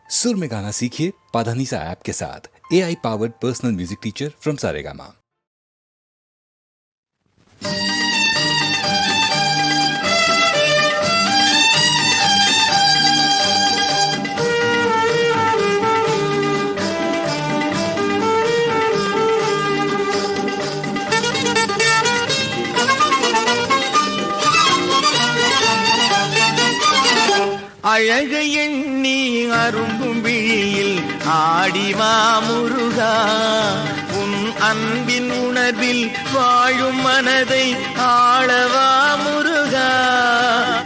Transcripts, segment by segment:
सुर में गाना सीखिए पाधानीसा ऐप के साथ। AI powered personal music teacher from Saregama. அழகு எண்ணி அரும்பும் விழியில் ஆடிவா முருகா, உன் அன்பின் உணர்வில் வாழும் மனதை ஆளவா முருகா,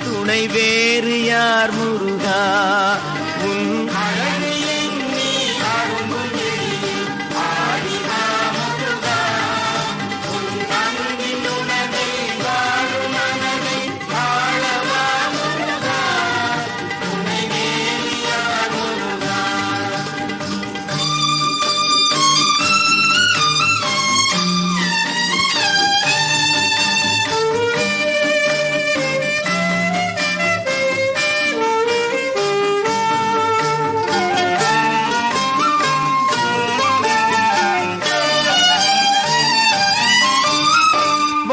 துணை வேறு யார் முருகா, உன் அழகு எண்ணி அரும்பும் விழியில் ஆடிவா முருகா, உன் அன்பின் உணர்வில் வாழும் மனதை ஆளவா முருகா.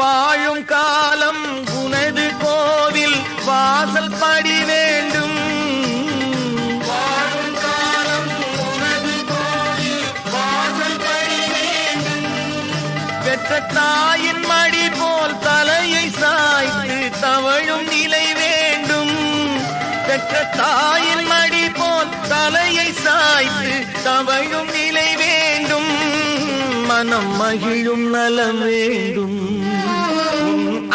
வாழும் காலம் உனது கோவில் வாசல் படி வேண்டும், வாழும் காலம் உனது கோவில் வாசல் படி வேண்டும், பெற்ற தாயின் மடி போல் தலையை சாய்த்து தவழும் நிலை வேண்டும், பெற்ற தாயின் மடி போல் தலையை சாய்த்து தவழும் நிலை வேண்டும், மனம் மகிழும் நலம் வேண்டும்,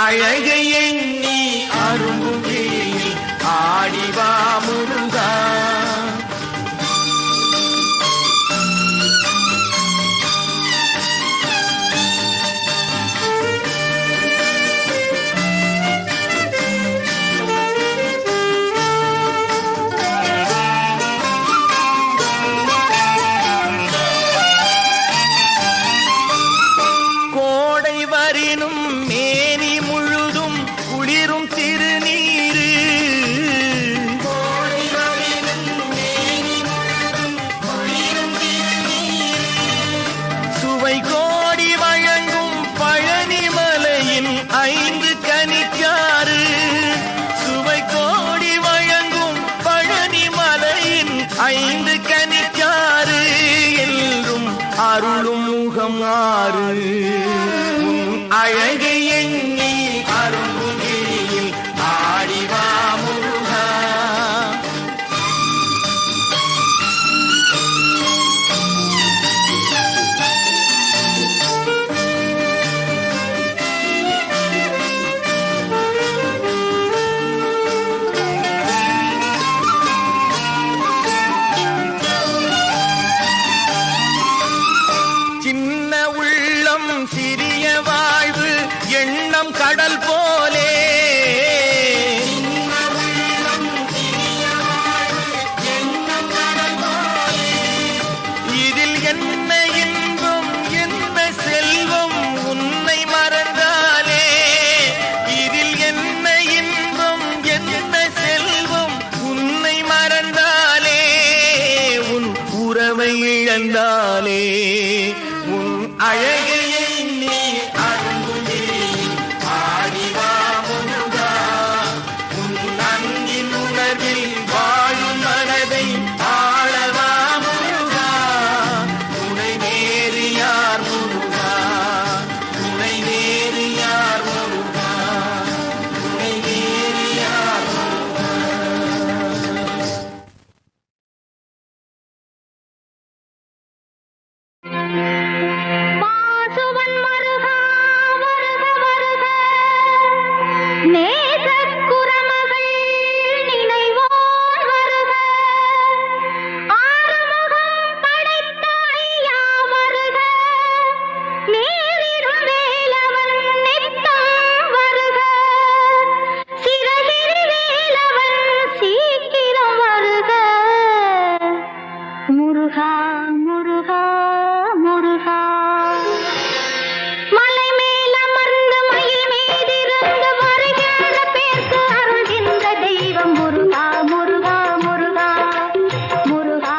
அழகை எண்ணி அரும்பும் விழியில் ஆடிவா முருகா. கோடை வரினும் மேனி முழுதும் குளிரும் திருநீரு, சுவை கோடி வழங்கும் பழனிமலையின் 5 கனிச்சாறு, சுவை கோடி வழங்கும் பழனிமலையின் 5 கனிச்சாறு, என்றும் அருளும் முகம் ஆறு, அழகை எண்ணி அரும்பும் விழியில் ஆடிவா முருகா. சின்ன உள்ளம் சிறிய வாழ்வு எண்ணம் கடல் போலே, இதில் என்ன இன்பம் என்ன செல்வம் உன்னை மறந்தாலே, இதில் என்ன இன்பம் என்ன செல்வம் உன்னை மறந்தாலே, உன் உறவை இழந்தாலே, உன் அழகை எண்ணி அரும்பும் விழியில் ஆடிவா முருகா, உன் அன்பின் உணர்வில் வாழும் மனதை ஆளவா முருகா, துணை வேறு யார் முருகா, துணை வேறு யார் முருகா, துணை வேறு யார் முருகா. வாசுவன் மருகா முருகா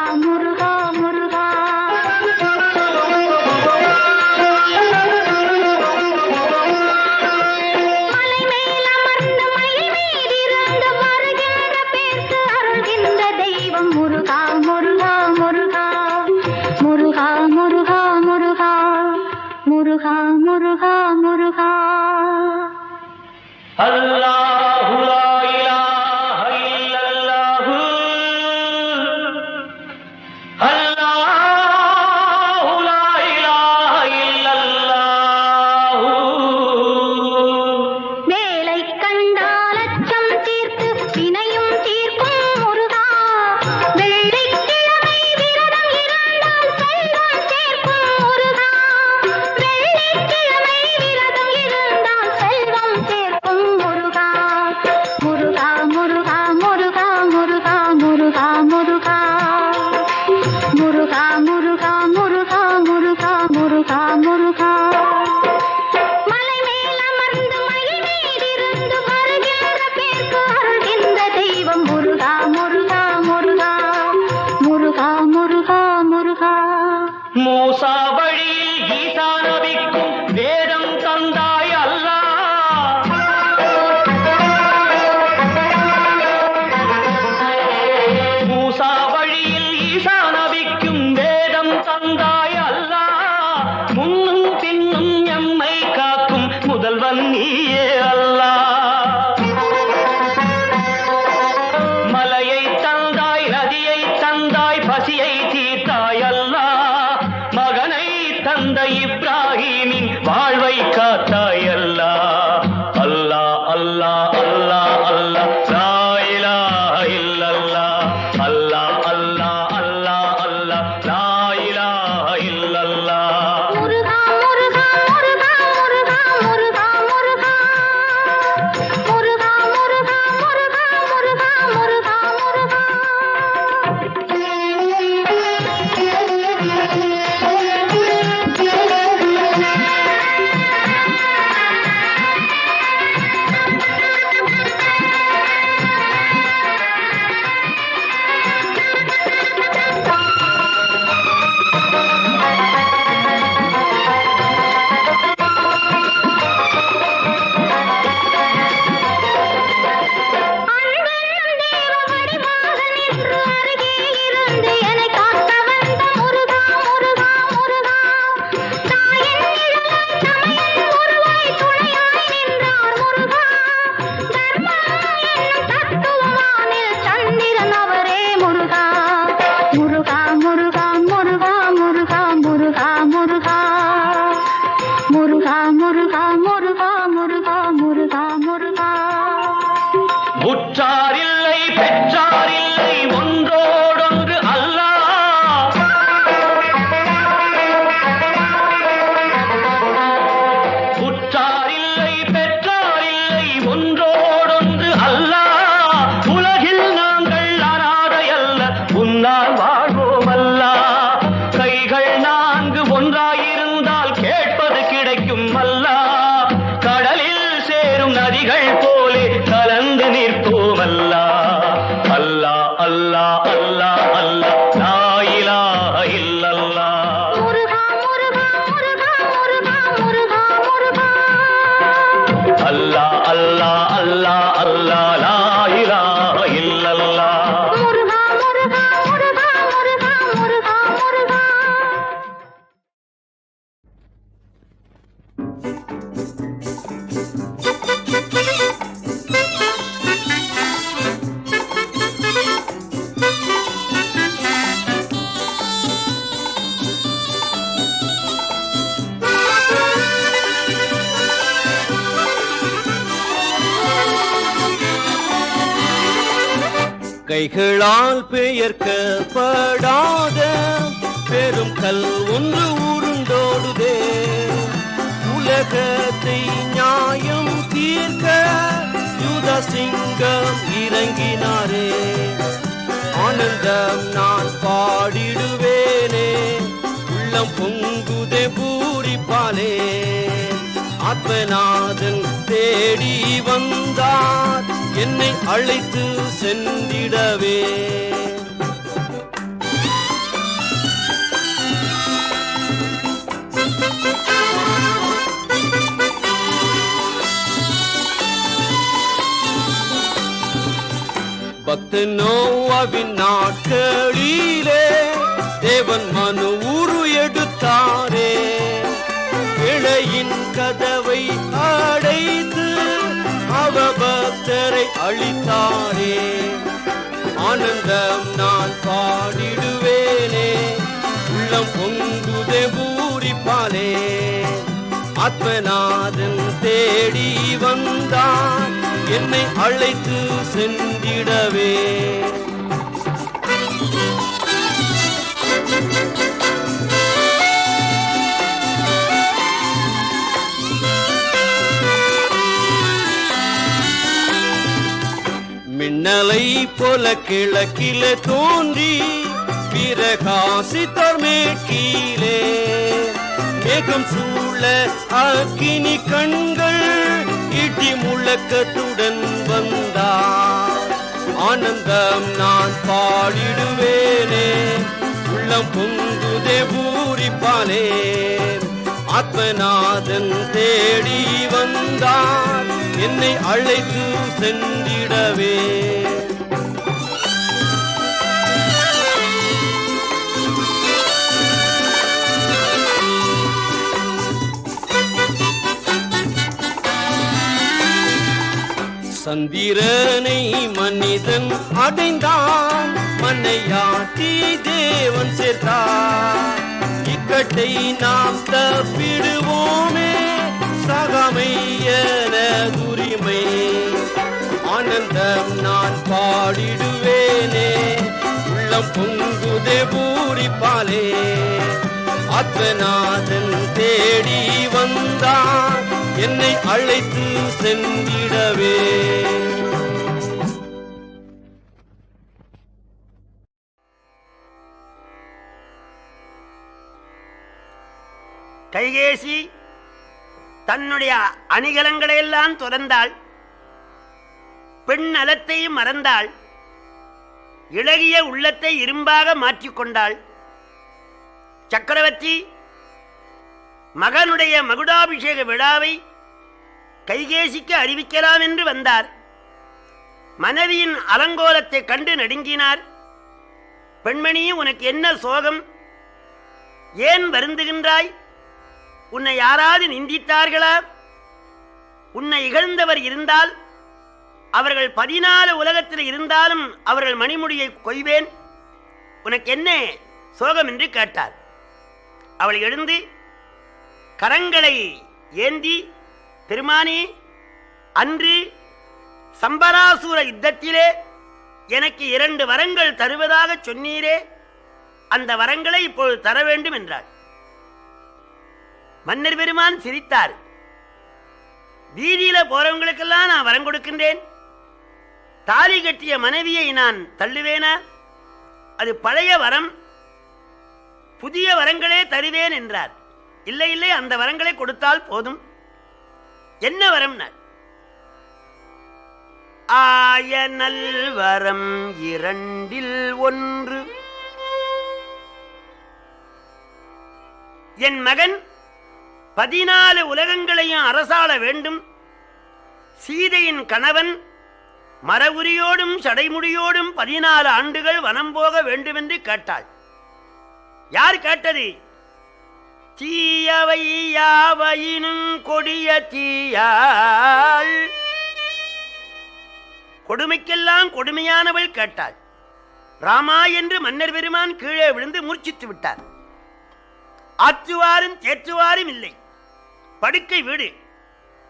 உன்னால் வாழ்வோம் அல்லா. கைகள் நான்கு ஒன்றாயிருந்தால் கேட்பது கிடைக்கும் அல்லா. கடலில் சேரும் நதிகள் போலே கலந்து நிற்போம் அல்லா. அல்லா அல்லா அல்லா அல்லா லா இலாஹ இல்லல்லாஹ். முருகா முருகா முருகா முருகா முருகா முருகா. அல்லா அல்லா அல்லா அல்லா லா இலாஹ இல்லல்லாஹ். முருகா முருகா முருகா முருகா முருகா முருகா. கைகளால் பெயர்க்கப்படாத பெரும் கல் ஒன்று உருண்டோடுதே. உலகத்தை நியாயம் தீர்க்க யுதசிங்கம் இறங்கினாரே. ஆனந்தம் நான் பாடிடுவேனே, உள்ளம் பொங்குதே பூரிப்பாலே. ஆத்மநாதன் தேடி வந்தார், என்னை அழைத்து சென்றிடவே. பக்த நோவாவின் நாட்களிலே தேவன் மனு உரு எடுத்தாரே. இழையின் கதவை அடைத்து அவபக்தரை அழித்தாரே. ஆனந்தம் நான் பாடிடுவேனே, உள்ளம் பொங்குதே பூரிப்பாலே. ஆத்மநாதன் தேடி வந்தான், என்னை அழைத்து சென்றிடவே. மின்னலை போல கிழக்கிலே தோன்றி பிரகாசித்தார் மேற்கிலே. மேகம் சூழ அக்கினி கண்கள் இடி முழக்கத்துடன் வந்தார். ஆனந்தம் நான் பாடிடுவேனே, உள்ளம் பொங்குதே பூரிப்பாலே. ஆத்மநாதன் தேடி வந்தார், என்னை அழைத்து சென்றிடவே. சந்திரனை மனிதன் அடைந்தான், மண்ணையாட்டி தேவன் சேர்த்தார். இக்கட்டை நாம் தப்பிடுவோமே, சகமையனதுரிமை. ஆனந்தம் நான் பாடிடுவேனே, உள்ளம் பொங்குதே பூரிப்பாலே. ஆத்மநாதன் தேடி வந்தான், என்னை அழைத்து சென்றிடவே. கைகேசி தன்னுடைய அணிகலங்களை எல்லாம் துறந்தாள். பெண் நலத்தையும் மறந்தாள். இளகிய உள்ளத்தை இரும்பாக மாற்றிக்கொண்டாள். சக்கரவர்த்தி மகனுடைய மகுடாபிஷேக விழாவை கைகேசிக்கு அறிவிக்கலாம் என்று வந்தார். மனைவியின் அலங்கோலத்தை கண்டு நடுங்கினார். பெண்மணி, உனக்கு என்ன சோகம்? ஏன் வருந்துகின்றாய்? உன்னை யாராவது நிந்தித்தார்களா? உன்னை இகழ்ந்தவர் இருந்தால் அவர்கள் 14 உலகத்தில் இருந்தாலும் அவர்கள் மணிமுடியை கொய்வேன். உனக்கு என்ன சோகம் என்று கேட்டார். அவள் எழுந்து கரங்களை ஏந்தி, பெருமானே, அன்று சம்பராசூர யுத்தத்திலே எனக்கு 2 வரங்கள் தருவதாக சொன்னீரே, அந்த வரங்களை இப்பொழுது தர வேண்டும் என்றாள். மன்னர் பெருமான் சிரித்தார். வீதியில போறவங்களுக்கெல்லாம் நான் வரம் கொடுக்கின்றேன், தாலி கட்டிய மனைவியை நான் தள்ளுவேனா? அது பழைய வரம், புதிய வரங்களே தருவேன் என்றார். இல்லை இல்லை, அந்த வரங்களை கொடுத்தால் போதும். என்ன வரம்? ஆய நல்வரம் இரண்டில் ஒன்று. என் மகன் 14 உலகங்களையும் அரசாள வேண்டும். சீதையின் கணவன் மரவுரியோடும் சடைமுடியோடும் 14 ஆண்டுகள் வனம் போக வேண்டுமென்று கேட்டாள். யார் கேட்டது? தீயவை யாவையினும் கொடிய தீயாள், கொடுமைக்கெல்லாம் கொடுமையானவள் கேட்டாள். ராமா என்று மன்னர் பெருமான் கீழே விழுந்து மூர்ச்சித்து விட்டார். ஆற்றுவாரும் தேற்றுவாரும் இல்லை. படுக்கை வீடு.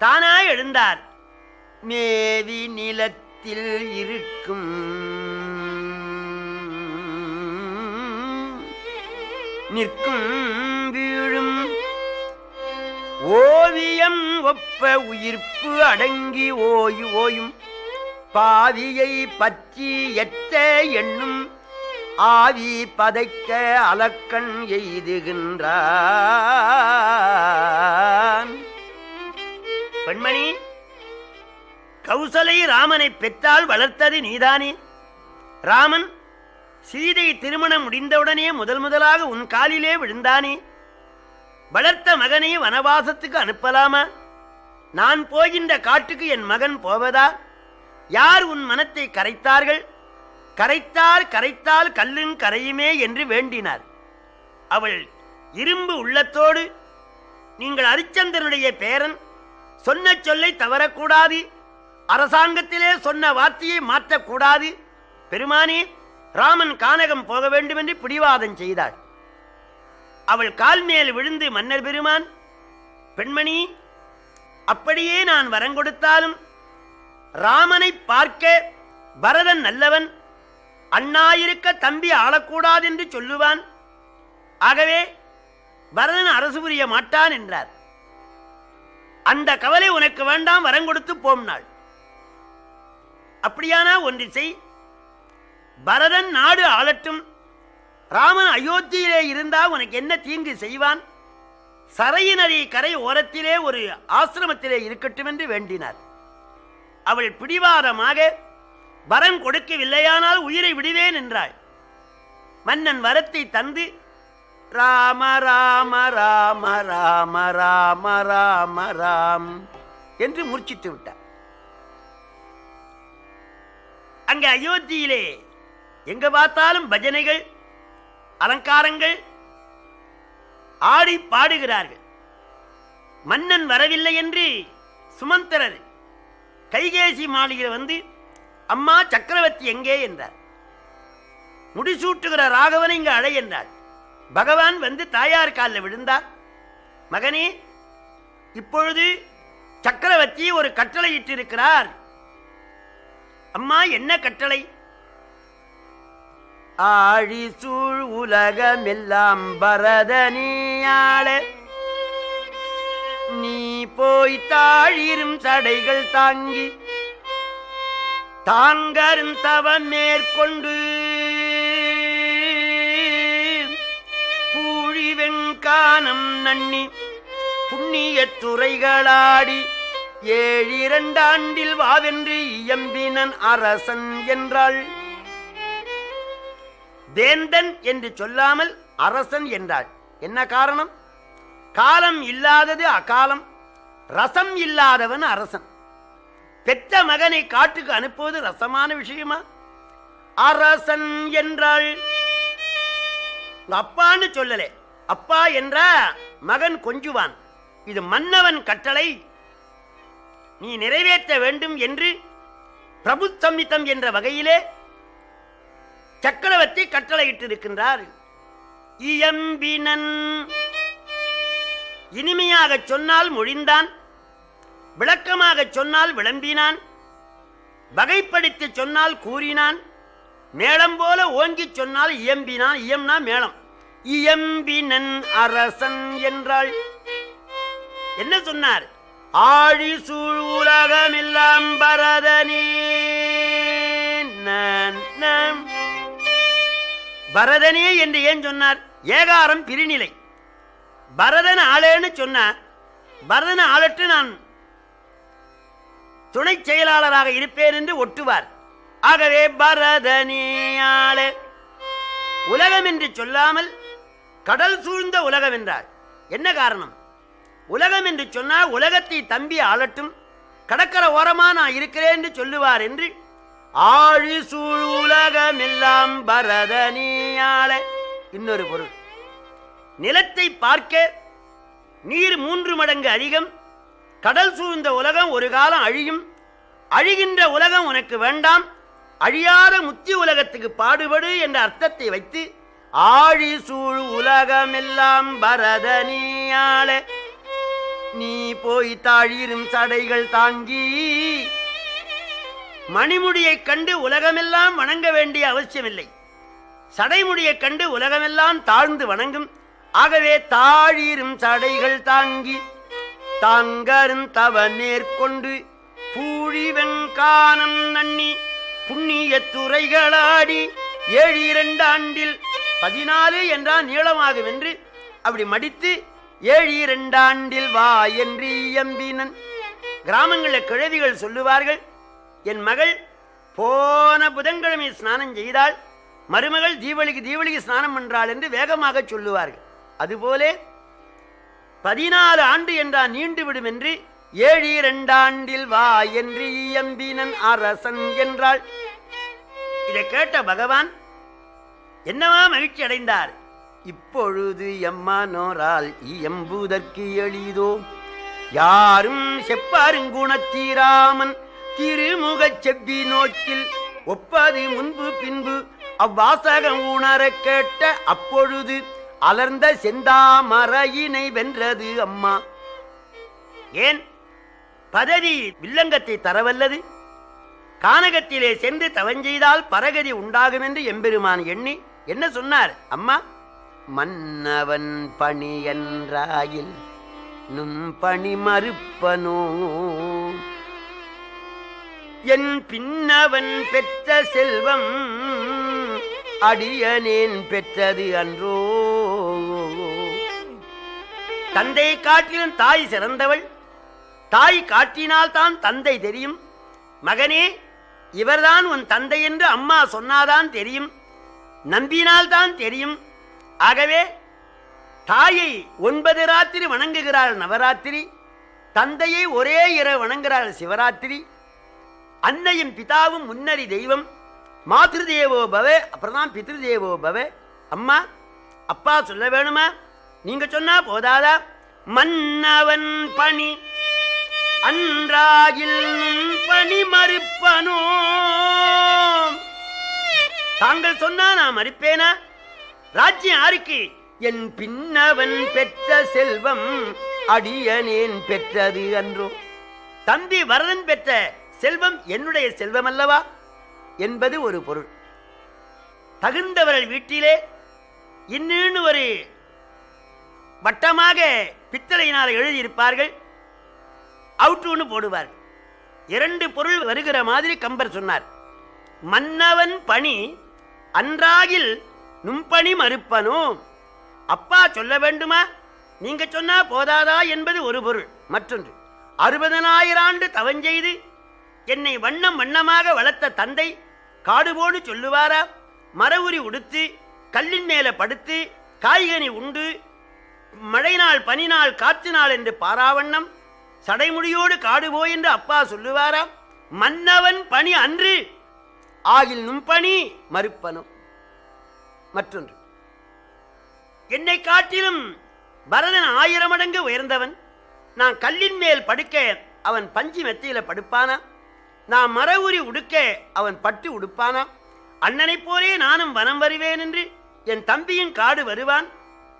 தானாய் எழுந்தார். மேவி நிலத்தில் இருக்கும் நிற்கும் வீழும் ஓவியம் ஒப்ப உயிர்ப்பு அடங்கி ஓயும் பாவியை பற்றி எத்த எண்ணும் ஆவி பதைக்க அலக்கண் எய்துகின்றான். பெண்மணி, கௌசலை ராமனை பெற்றால் வளர்த்தது நீதானே. ராமன் சீதை திருமணம் முடிந்தவுடனே முதலாக உன் காலிலே விழுந்தானே. வளர்த்த மகனை வனவாசத்துக்கு அனுப்பலாமா? நான் போகின்ற காட்டுக்கு என் மகன் போவதா? யார் உன் மனத்தை கரைத்தார்கள்? கரைத்தால் கல்லின் கரையுமே என்று வேண்டினார். அவள் இரும்பு உள்ளத்தோடு, நீங்கள் அரிச்சந்திரனுடைய பேரன், சொன்ன சொல்லை தவறக்கூடாது, அரசாங்கத்திலே சொன்ன வார்த்தையை மாற்றக்கூடாது, பெருமானே ராமன் கானகம் போக வேண்டும் என்று பிடிவாதம் செய்தாள். அவள் கால் மேல் விழுந்து, மன்னர் பெருமான், பெண்மணி, அப்படியே நான் வரங்கொடுத்தாலும் ராமனை பார்க்க பரதன் நல்லவன், அண்ணாயிருக்க தம்பி ஆளக்கூடாது என்று சொல்லுவான். ஆகவே பரதன் அரசு புரிய மாட்டான் என்றார். அந்த கவலை உனக்கு வேண்டாம், வரங்கொடுத்து போம்னாள். அப்படியானா ஒன்று செய், பரதன் நாடு ஆளட்டும், ராமன் அயோத்தியிலே இருந்தா உனக்கு என்ன தீங்கு செய்வான்? சரையு நதி கரை ஓரத்திலே ஒரு ஆசிரமத்திலே இருக்கட்டும் என்று வேண்டினார். அவள் பிடிவாதமாக வரம் கொடுக்கவில்லையானால் உயிரை விடுவேன் என்றாள். மன்னன் வரத்தை தந்து ராம ராம ராம ராம ராம ராம ராம் என்று மூர்ச்சித்து விட்டார். அங்கே அயோத்தியிலே எங்க பார்த்தாலும் பஜனைகள், அலங்காரங்கள், ஆடி பாடுகிறார்கள். மன்னன் வரவில்லை என்று சுமந்தரர் கைகேசி மாளிகை வந்து, அம்மா சக்கரவர்த்தி எங்கே என்றார். முடிசூட்டுகிற ராகவனை இங்கு அழை என்றார். பகவான் வந்து தாயார் காலில் விழுந்தார். மகனே, இப்பொழுது சக்கரவர்த்தி ஒரு கட்டளை இட்டிருக்கிறார். அம்மா, என்ன கட்டளை? ஆழி சூழ் உலகமெல்லாம் பரதனியாள நீ போய் தாழிரும் சடைகள் தாங்கி தாங்கரும் தவம் மேற்கொண்டு பூழி வெண்கானம் நன்னி புண்ணிய துறைகளாடி 7 ஆண்டில் வாவென்று இயம்பினன் அரசன் என்றாள். வேந்தன் என்று சொல்லாமல் அரசன் என்றாள். என்ன காரணம்? காலம் இல்லாதது அகாலம், ரசம் இல்லாதவன் அரசன். பெற்ற மகனை காட்டுக்கு அனுப்புவது ரசமான விஷயமா? அரசன் என்றாள். அப்பான்னு சொல்லலே, அப்பா என்ற மகன் கொஞ்சுவான். இது மன்னவன் கட்டளை, நீ நிறைவேற்ற வேண்டும் என்று பிரபு சம்மிதம் என்ற வகையிலே சக்கரவர்த்தி கட்டளையிட்டிருக்கின்றார். இயம்பினன், இனிமையாக சொன்னால் மொழிந்தான், விளக்கமாக சொன்னால் விளம்பினான், வகைப்படுத்தி சொன்னால் கூறினான், மேளம் போல ஓங்கி சொன்னால் இயம்பினான். இயம்னா மேளம். இயம்பினன் அரசன் என்றாள். என்ன சொன்னார்? ஆழி சூழ் உலகமெல்லாம் பரதனே பரதனே என்று ஏன் சொன்னார்? ஏகாரம் பிரிநிலை. பரதன் ஆளேன்னு சொன்னார். பரதன் ஆளற்று நான் துணை செயலாளராக இருப்பேன் என்று ஒட்டுவார். ஆகவே பரதனே ஆளே. உலகம் என்று சொல்லாமல் கடல் சூழ்ந்த உலகம் என்றார். என்ன காரணம்? உலகம் என்று சொன்னால் உலகத்தை தம்பி ஆளட்டும், கடற்கரை ஓரமா நான் இருக்கிறேன் என்று சொல்லுவார் என்று ஆழி சூழ் உலகமெல்லாம் பரதனியாள. இன்னொரு பொருள், நிலத்தை பார்க்க நீர் 3 மடங்கு அதிகம், கடல் சூழ்ந்த உலகம் ஒரு காலம் அழியும், அழிகின்ற உலகம் உனக்கு வேண்டாம், அழியாத முத்தி உலகத்துக்கு பாடுபடு என்ற அர்த்தத்தை வைத்து ஆழி சூழ் உலகமெல்லாம் பரதனியாள. நீ போய் தாழிரும் சடைகள் தாங்கி. மணிமுடியை கண்டு உலகமெல்லாம் வணங்க வேண்டிய அவசியமில்லை. சடைமுடியை கண்டு உலகமெல்லாம் தாழ்ந்து வணங்கும். ஆகவே தாழிரும் சடைகள் தாங்கி தாங்கரும் தவ நேர்கொண்டு பூழிவெண்கானம் நன்னி புண்ணிய துறைகளாடி 7 ஆண்டில் 14 என்றால் நீளமாகும் என்று அப்படி மடித்து 7 ஆண்டில் வா என்று இயம்பினன். கிராமங்களில் கிழவிகள் சொல்லுவார்கள், என் மகள் போன புதன்கிழமை ஸ்நானம் செய்தால் மருமகள் தீவளிக்கு ஸ்நானம் பண்றாள் என்று வேகமாக சொல்லுவார்கள். அதுபோல 14 ஆண்டு என்றால் நீண்டு விடும் என்று 7 ஆண்டில் வா என்று இயம்பினன் அரசன் என்றாள். இதை கேட்ட பகவான் என்னவா மகிழ்ச்சி அடைந்தார். இப்பொழுது எம்மனோரால் இயம்புதற்கு எளிதோ, யாரும் செப்பாருங்குணத்தீராமன் திருமுகச் செவ்வி நோக்கில் ஒப்பது முன்பு பின்பு அவ்வாசகம் உணர கேட்ட அப்பொழுது அலர்ந்த செந்தாமரையினை வென்றது அம்மா. ஏன்? பதவி வில்லங்கத்தை தரவல்லது. கானகத்திலே சென்று தவஞ்செய்தால் பரகதி உண்டாகும் என்று எம்பெருமான் எண்ணி என்ன சொன்னார்? அம்மா, மன்னவன் பணி என்றாயில் நும் பணி மறுப்பனோ, என் பின்னவன் பெற்ற செல்வம் அடியனேன் பெற்றது அன்றோ. தந்தை காட்டிலும் தாய் சிறந்தவள். தாய் காட்டினால்தான் தந்தை தெரியும். மகனே, இவர்தான் உன் தந்தை என்று அம்மா சொன்னாதான் தெரியும், நம்பினால்தான் தெரியும். ஆகவே தாயை 9 ராத்திரி வணங்குகிறாள் நவராத்திரி, தந்தையை ஒரே இரவு வணங்குகிறாள் சிவராத்திரி. அன்னையும் பிதாவும் முன்னறி தெய்வம். மாத்ருதேவோ பவ, அப்புறம் பித்ருதேவோ பவ. அம்மா அப்பா சொல்ல வேணுமா? நீங்க சொன்னா போதாதா? மன்னவன் பணி அன்றாகில் பணி மறுப்பனோ. தாங்கள் சொன்னா நான் மறுப்பேனா? ராஜ்யம் யாருக்கு? என் பின்னவன் பெற்ற செல்வம் அடியனேன் பெற்றது அன்றோ. தம்பி வரதன் பெற்ற செல்வம் என்னுடைய செல்வம் அல்லவா என்பது ஒரு பொருள். தகுந்தவர்கள் வீட்டிலே இன்னும் ஒரு வட்டமாக பித்தளையினால் எழுதியிருப்பார்கள், அவுட்டுன்னு போடுவார்கள். 2 பொருள் வருகிற மாதிரி கம்பர் சொன்னார். மன்னவன் பணி அன்றாகில் நும்பணி மறுப்பனோ. அப்பா சொல்ல வேண்டுமா? நீங்க சொன்னா போதாதா என்பது ஒரு பொருள். மற்றொன்று, 60,000 ஆண்டு தவஞ்செய்து என்னை வண்ணம் வண்ணமாக வளர்த்த தந்தை காடுபோடு சொல்லுவாரா? மரவுரி உடுத்து கல்லின் மேல படுத்து காய்கனி உண்டு மழை நாள் பனி நாள் காற்று நாள் என்று பாராவண்ணம் சடைமுடியோடு காடுபோ என்று அப்பா சொல்லுவாரா? மன்னவன் பணி அன்று ஆகில் நும்பணி மறுப்பனோ. மற்றொன்று, என்னை காட்டிலும் பரதன் 1000 மடங்கு உயர்ந்தவன். நான் கல்லின் மேல் படுக்க அவன் பஞ்சு மெத்தையில படுப்பானா? நான் மரவுரி உடுக்க அவன் பட்டு உடுப்பானா? அண்ணனைப் போலே நானும் வனம் வருவேன் என்று என் தம்பியின் காடு வருவான்,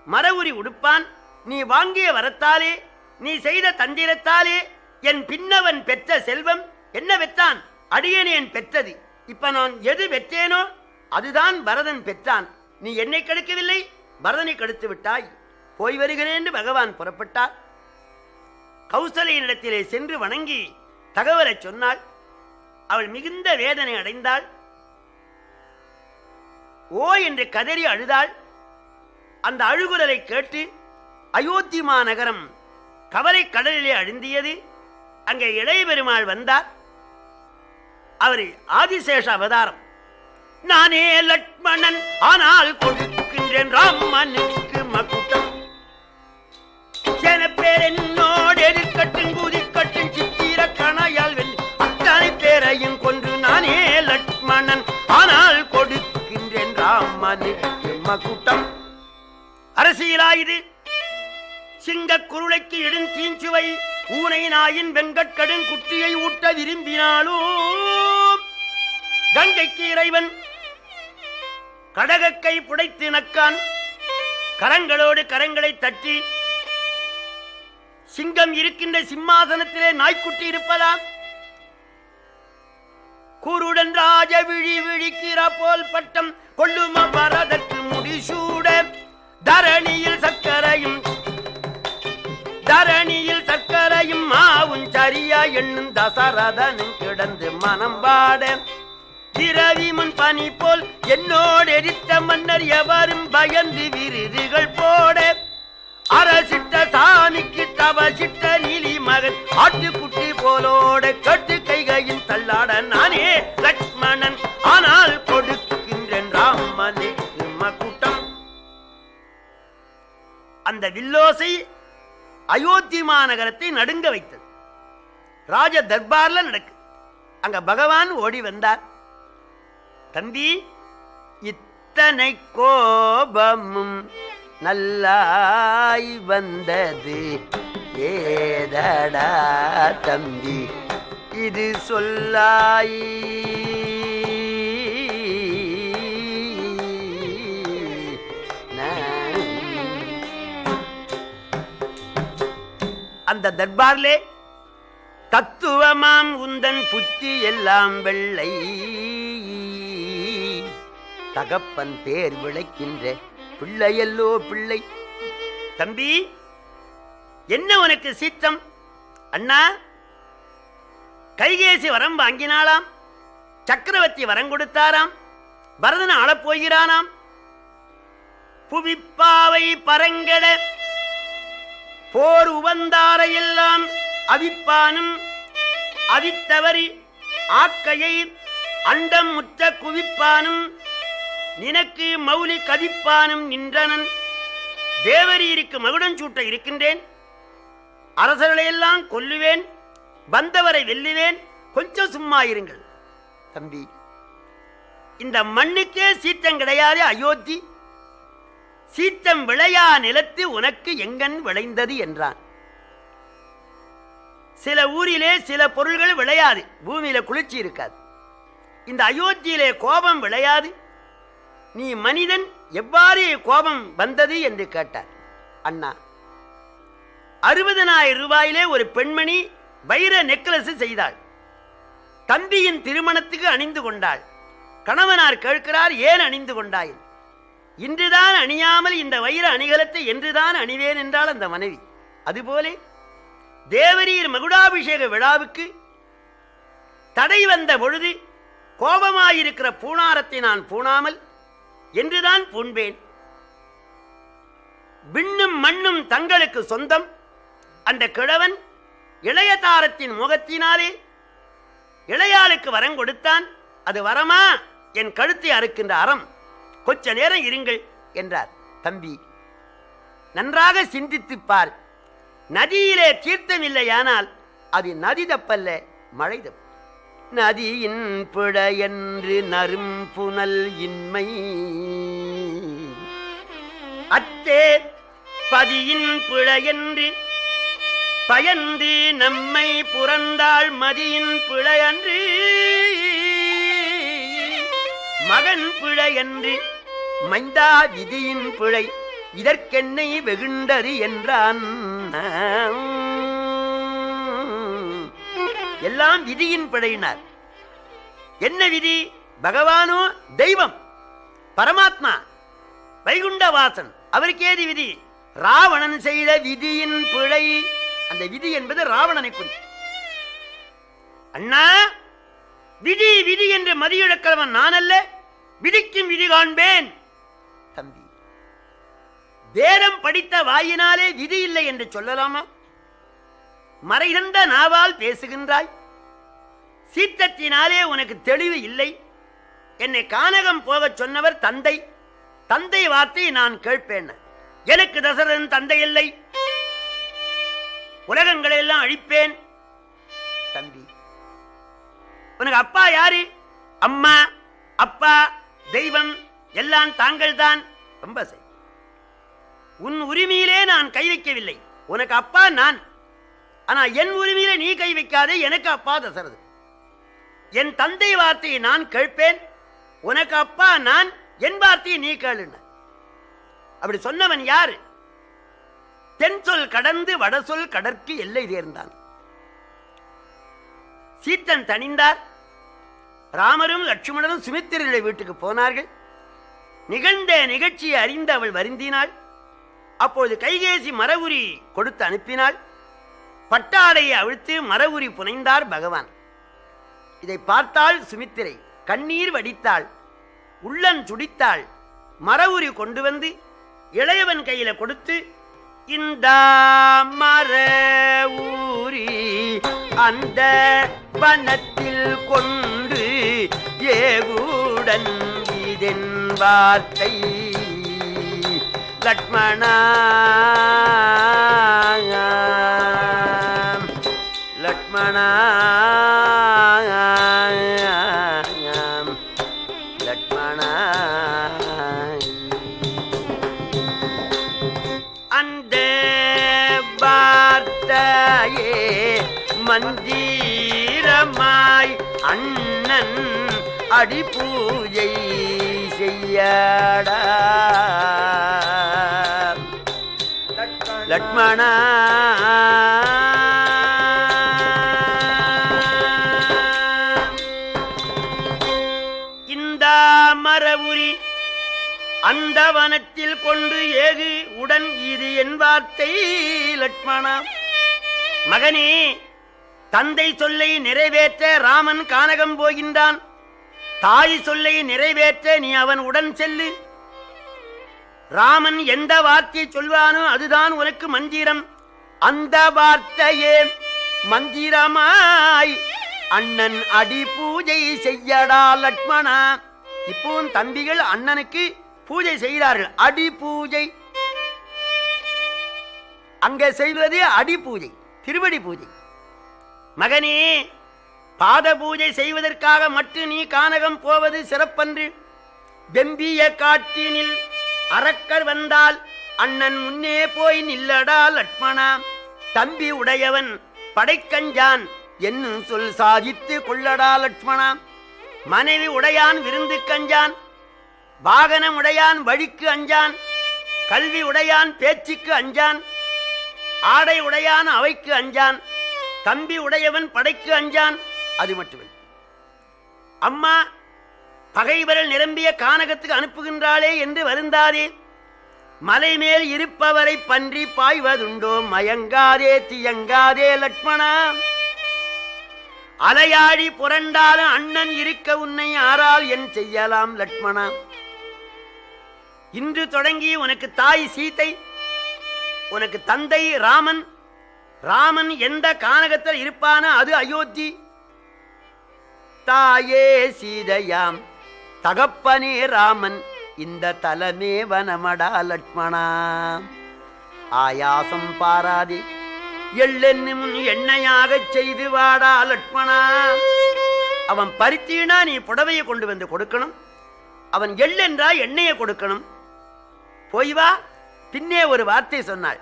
மரவுரி உடுப்பான். நீ வாங்கிய வரத்தாலே, நீ செய்த தந்திரத்தாலே என் பின்னவன் பெற்ற செல்வம் என்ன பெற்றான்? அடியேன் பெற்றது. இப்ப நான் எது பெற்றேனோ அதுதான் பரதன் பெற்றான். நீ என்னை கெடுக்கவில்லை, பரதனை கெடுத்து விட்டாய். போய் வருகிறேன் என்று பகவான் புறப்பட்டார். கௌசலையினிடத்திலே சென்று வணங்கி தகவலை சொன்னாள். அவள் மிகுந்த வேதனை அடைந்தாள். ஓ என்று கதறி அழுதாள். அந்த அழுகுரலை கேட்டு அயோத்தி மாநகரம் கவலை கடலிலே அழுந்தியது. அங்கே இளைய பெருமாள் வந்தார். அவர் ஆதிசேஷ அவதாரம். நானே லட்சுமணன் ஆனால் கொடுக்கின்றேன் ராமனுக்கு மகுட்டம். பேர் என்னோடு எதிர்கட்டும் குதிக்கட்டும் சித்திர கணையால் வென்று அத்தனை பேரையும் கொன்று நானே லட்சுமணன் ஆனால் கொடுக்கின்றேன் ராமனுக்கு மகுட்டம். அரசியலாயுது சிங்க குருளைக்கு இடும் தீஞ்சுவை ஊனை நாயின் வெங்கட்கடும் குட்டியை ஊட்ட விரும்பினாலும் கங்கைக்கு இறைவன் கடகக்கை புடைத்து நக்கான். கரங்களோடு கரங்களை தட்டி சிங்கம் இருக்கின்ற சிம்மாசனத்திலே நாய்க்குட்டி இருப்பதாம். குருடன் ராஜ விழி விழிக்கிற போல் பட்டம் கொள்ளும வரதற்கு முடிசூட தரணியில் சக்கரையும் மாவும் சரியா எண்ணும் தசரதனும் கிடந்து மனம் பாட திரவி முன் பனி போல் என்னோடு எரித்த மன்னர் எவரும் பயந்து விருதுகள் போட அரசிட்ட சாமிக்கு தவசிட்ட நீலி மகன் ஆட்டுக்குட்டி போலோட கட்டு கைகையின் தள்ளாட நானே லட்சுமணன் ஆனால் கொடுக்கின்றேன் ராமனுக்கு மகுட்டம். அந்த வில்லோசை அயோத்தி மாநகரத்தை நடுங்க வைத்தது. ராஜ தர்பார்ல நடக்கு. அங்க பகவான் ஓடி வந்தார். தம்பி, இத்தனை கோபமும் நல்லாய் வந்தது ஏதடா தம்பி இது சொல்லாய். அந்த தர்பார்லே தத்துவமாம் உந்தன் புத்தி எல்லாம் வெள்ளை தகப்பன் பேர் விளைக்கின்ற பிள்ளையல்லோ பிள்ளை. தம்பி, என்ன உனக்கு சீற்றம்? அண்ணா, கைகேசி வரம் வாங்கினாளாம், சக்கரவர்த்தி வரம் கொடுத்தாராம், பரதன் ஆளப் போகிறானாம். புவிப்பாவை பரங்கட போர் உவந்தாரையெல்லாம் அவிப்பானும் அவித்தவரி ஆக்கையை அண்டம் முற்ற குவிப்பானும் நினக்கு மௌலி கவிப்பானும் நின்றனன். தேவரீருக்கு மகுடம் சூட்ட இருக்கின்றேன். அரசர்களையெல்லாம் கொல்லுவேன், வந்தவரை வெல்லுவேன். கொஞ்சம் சும்மா இருங்கள். தம்பி, இந்த மண்ணுக்கே சீற்றம் கிடையாது. அயோத்தி சீற்றம் விளையா நிலத்து உனக்கு எங்கன் விளைந்தது என்றான். சில ஊரிலே சில பொருள்கள் விளையாது, பூமியில குளிர்ச்சி இருக்காது. இந்த அயோத்தியிலே கோபம் விளையாது. நீ மனிதன், எவ்வாறு கோபம் வந்தது என்று கேட்டார். அண்ணா, 60,000 ரூபாயிலே ஒரு பெண்மணி வைர நெக்லஸ் செய்தாள். தம்பியின் திருமணத்துக்கு அணிந்து கொண்டாள். கணவனார் கேட்கிறார், ஏன் அணிந்து கொண்டாய்? இன்றுதான் அணியாமல் இந்த வைர அணிகலத்தை என்றுதான் அணிவேன் என்றாள் அந்த மனைவி. அதுபோலே தேவரீர் மகுடாபிஷேக விழாவுக்கு தடை வந்த பொழுது கோபமாயிருக்கிற பூணாரத்தை நான் பூணாமல் என்றுதான் பூண்பேன். விண்ணும் மண்ணும் தங்களுக்கு சொந்தம். அந்த கிழவன் இளைய தாரத்தின் முகத்தினாலே இளையாளுக்கு வரம் கொடுத்தான். அது வரமா? என் கழுத்தை அறுக்கின்ற அறம். கொஞ்ச நேரம் இருங்கள் என்றார். தம்பி, நன்றாக சிந்தித்துப்பார். நதியிலே தீர்த்தம் இல்லையானால் அது நதி தப்பல்ல, மழை தப்பு. நதியின் பிழையன்று நரும் புனல் இன்மை அத்தே பதியின் பிழையன்று பயந்து நம்மை புறந்தாள் மதியின் பிழையன்று மகன் பிழையன்று மைந்தா விதியின் பிழை இதற்கென்னை வெகுண்டது என்றான். எல்லாம் விதியின் பிழையினார். என்ன விதி? பகவானோ தெய்வம், பரமாத்மா, வைகுண்டவாசன், அவருக்கு ஏது விதி? ராவணன் செய்த விதியின் பிழை. அந்த விதி என்பது ராவணனை குறிக்கும். அண்ணா, விதி விதி என்று மதியிழக்கிறவன் நான் அல்ல. விதிக்கும் விதி காண்பேன். தம்பி, வேதம் படித்த வாயினாலே விதி இல்லை என்று சொல்லலாமா? மறைகின்ற நாவால் பேசுகின்றாய். சீற்றத்தினாலே உனக்கு தெளிவு இல்லை. என்னை கானகம் போகச் சொன்னவர் தந்தை. தந்தை வார்த்தையை நான் கேட்பேன். எனக்கு தசரதன் தந்தை இல்லை. உலகங்களை எல்லாம் அழிப்பேன். தம்பி, உனக்கு அப்பா யாரு? அம்மா, அப்பா, தெய்வம் எல்லாம் தாங்கள் தான். ரொம்ப சரி. உன் உரிமையிலே நான் கை வைக்கவில்லை. உனக்கு அப்பா நான். ஆனா என் உரிமையிலே நீ கை வைக்காதே. எனக்கு அப்பா தசரது. என் தந்தை வார்த்தையை நான் கேட்பேன். உனக்கு அப்பா நான். என் வார்த்தையை நீ கேளுன. அப்படி சொன்னவன் யாரு? தென் சொல் கடந்து வட சொல் கடற்கு எல்லை தேர்ந்தான். சீத்தன் தணிந்தார். ராமரும் லட்சுமணரும் சுமித்திரனுடைய வீட்டுக்கு போனார்கள். நிகழ்ந்த நிகழ்ச்சியை அறிந்து அவள் வருந்தினாள். அப்போது கைகேசி மரவுரி கொடுத்து அனுப்பினாள். பட்டாடையை அவிழ்த்து மரவுரி புனைந்தார் பகவான். இதை பார்த்தாள் சுமித்திரை. கண்ணீர் வடித்தாள், உள்ளன் துடித்தாள். மரவுரி கொண்டு வந்து இளையவன் கையில கொடுத்து, இந்த மரவுரி அந்த வனத்தில் கொண்டு ஏவுடன் இதன் வார்த்தை லட்சுமணா லட்சுமணா லட்சுமணா அந்த வார்த்தையே மந்திரமாய் அண்ணன் அடி பூஜை செய்யடா லட்சுமணா. இந்த மரவுரி அந்த வனத்தில் கொண்டு ஏகு உடன் இது என் வார்த்தை லட்சுமணா. மகனே, தந்தை சொல்லை நிறைவேற்ற ராமன் கானகம் போகின்றான். தாய் சொல்லை நிறைவேற்ற நீ அவன் உடன் செல்லு. ராமன் எந்த வார்த்தையை சொல்வானோ அதுதான் உனக்கு மந்திரம். அந்த வார்த்தையே மந்திரமாய் அண்ணன் அடி பூஜை செய்யடா லட்சுமணா. இப்பவும் தம்பிகள் அண்ணனுக்கு பூஜை செய்கிறார்கள். அடி பூஜை அங்க செய்வது அடி பூஜை, திருவடி பூஜை. மகனே, பாத பூஜை செய்வதற்காக மட்டும் நீ கானகம் போவது சிறப்பன்று. வெம்பிய காட்டினில் அரக்கர் வந்தால் அண்ணன் முன்னே போய் நில்லடா லட்சுமணா. தம்பி உடையவன் படைக்கஞ்சான் என்னும் சொல் சாதித்து கொள்ளடா லட்சுமணா. மனைவி உடையான் விருந்து கஞ்சான். வாகனம் உடையான் வழிக்கு அஞ்சான். கல்வி உடையான் பேச்சுக்கு அஞ்சான். ஆடை உடையான் அவைக்கு அஞ்சான். தம்பி உடையவன் படைக்கு அஞ்சான். அது மட்டுமே. அம்மா பகைவரல் நிரம்பிய கானகத்துக்கு அனுப்புகின்றாளே என்று வருந்தாதே. மலை மேல் இருப்பவரை பன்றி பாய்வதுண்டோ. மயங்காதே தியங்காதே லட்சுமணா. அலையாடி புரண்டாலும் அண்ணன் இருக்க உன்னை ஆறால் என் செய்யலாம் லட்சுமணா. இன்று தொடங்கி உனக்கு தாய் சீதை, உனக்கு தந்தை ராமன். ராமன் எந்த கானகத்தில் இருப்பானோ அது அயோத்தி. தாயே சீதையாம் தகப்பனே ராமன் இந்த தலமே வனமடா லட்சுமணா. ஆயாசம் பாராதே எள்ளென்னும் எண்ணெயாக செய்து வாடா லட்சுமணா. அவன் பருத்தினா நீ புடவையை கொண்டு வந்து கொடுக்கணும். அவன் எள்ளென்றா எண்ணெயை கொடுக்கணும். போய் வா. பின்னே ஒரு வார்த்தை சொன்னாள்.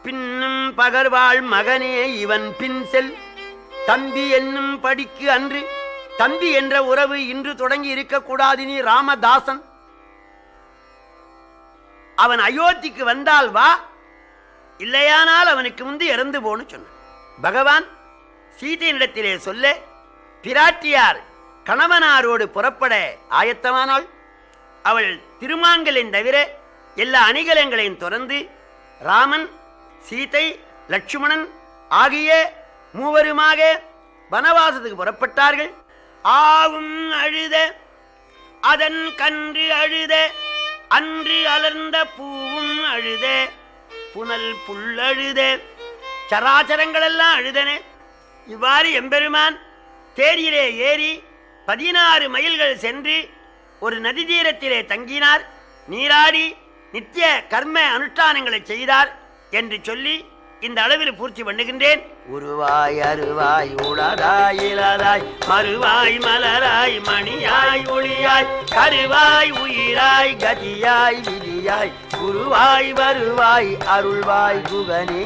பின்னும் பகர்வாள் மகனே இவன் பின் செல். தம்பி என்னும் படிக்கு அன்று. தம்பி என்ற உறவு இன்று தொடங்கி இருக்கக்கூடாது. நீ ராமதாசன். அவன் அயோத்திக்கு வந்தால் வா, இல்லையானால் அவனுக்கு முந்தி இறந்து போன்னு சொன்னான் பகவான். சீதையினிடத்திலே சொல்ல பிராட்டியார் கணவனாரோடு புறப்பட ஆயத்தமானாள். அவள் திருமாங்கலின் தவிர எல்லா அணிகலங்களையும் தொடர்ந்து ராமன், சீதை, லட்சுமணன் ஆகிய மூவருமாக வனவாசத்துக்கு புறப்பட்டார்கள். ஆவும் அழுத அதன் கன்று அழுத அன்று அலர்ந்த பூவும் அழுத புனல் புல்லழுத சராச்சரங்கள் எல்லாம் அழுதன. இவ்வாறு எம்பெருமான் தேரிலே ஏறி 16 மைல்கள் சென்று ஒரு நதி தீரத்திலே தங்கினார். நீராடி நித்திய கர்ம அனுஷ்டானங்களை செய்தார் என்று சொல்லி இந்த அளவில் பூர்த்தி பண்ணுகின்றேன். உருவாய் அருவாய் உளதாய் இளதாய் மறுவாய் மலராய் மணியாய் ஒளியாய் கருவாய் உயிராய் கதியாய் விதியாய் குருவாய் வருவாய் அருள்வாய் குகனே.